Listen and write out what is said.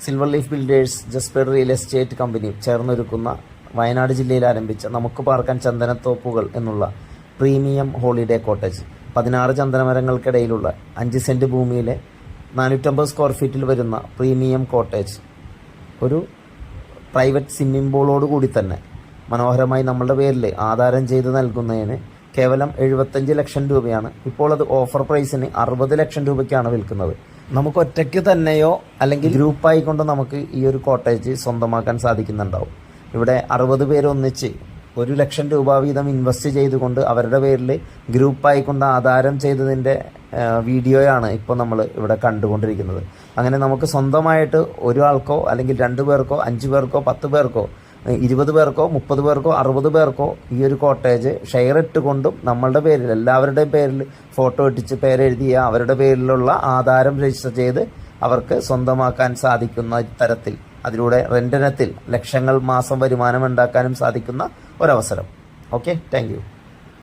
Silver leaf builders, ജസ്പേഡ് real estate company ചേർന്നൊരുക്കുന്ന വയനാട് ജില്ലയിൽ ആരംഭിച്ച നമുക്ക് പാർക്കാൻ ചന്ദനത്തോപ്പുകൾ എന്നുള്ള പ്രീമിയം ഹോളിഡേ കോട്ടേജ് 16 ചന്ദനമരങ്ങൾക്കിടയിലുള്ള 5 സെന്റ് ഭൂമിയിലെ 450 സ്ക്വയർ ഫീറ്റിൽ വരുന്ന പ്രീമിയം കോട്ടേജ് ഒരു പ്രൈവറ്റ് സ്വിമ്മിംഗ് പൂളോടുകൂടി തന്നെ മനോഹരമായി നമ്മളുടെ പേരിൽ ആധാരം ചെയ്ത് നൽകുന്നതിന് കേവലം 75 ലക്ഷം രൂപയാണ്. ഇപ്പോൾ അത് ഓഫർ പ്രൈസിന് 60 ലക്ഷം രൂപയ്ക്കാണ് വിൽക്കുന്നത്. നമുക്ക് ഒറ്റയ്ക്ക് തന്നെയോ അല്ലെങ്കിൽ ഗ്രൂപ്പായിക്കൊണ്ട് നമുക്ക് ഈ ഒരു കോട്ടേജ് സ്വന്തമാക്കാൻ സാധിക്കുന്നുണ്ടാവും. ഇവിടെ 60 പേര് ഒന്നിച്ച് 1 ലക്ഷം രൂപ വീതം ഇൻവെസ്റ്റ് ചെയ്തുകൊണ്ട് അവരുടെ പേരിൽ ഗ്രൂപ്പായിക്കൊണ്ട് ആധാരം ചെയ്തതിൻ്റെ വീഡിയോയാണ് ഇപ്പോൾ നമ്മൾ ഇവിടെ കണ്ടുകൊണ്ടിരിക്കുന്നത്. അങ്ങനെ നമുക്ക് സ്വന്തമായിട്ട് ഒരാൾക്കോ അല്ലെങ്കിൽ 2 പേർക്കോ 5 പേർക്കോ 10 പേർക്കോ 20 പേർക്കോ 30 പേർക്കോ 60 പേർക്കോ ഈ ഒരു കോട്ടേജ് ഷെയർ ഇട്ടുകൊണ്ടും നമ്മളുടെ പേരിൽ എല്ലാവരുടെയും പേരിൽ ഫോട്ടോ ഇട്ടിച്ച് പേരെഴുതിയ അവരുടെ പേരിലുള്ള ആധാരം രജിസ്റ്റർ ചെയ്ത് അവർക്ക് സ്വന്തമാക്കാൻ സാധിക്കുന്ന തരത്തിൽ അതിലൂടെ റെന്റിനത്തിൽ ലക്ഷങ്ങൾ മാസം വരുമാനം ഉണ്ടാക്കാനും സാധിക്കുന്ന ഒരവസരം. Okay, thank you.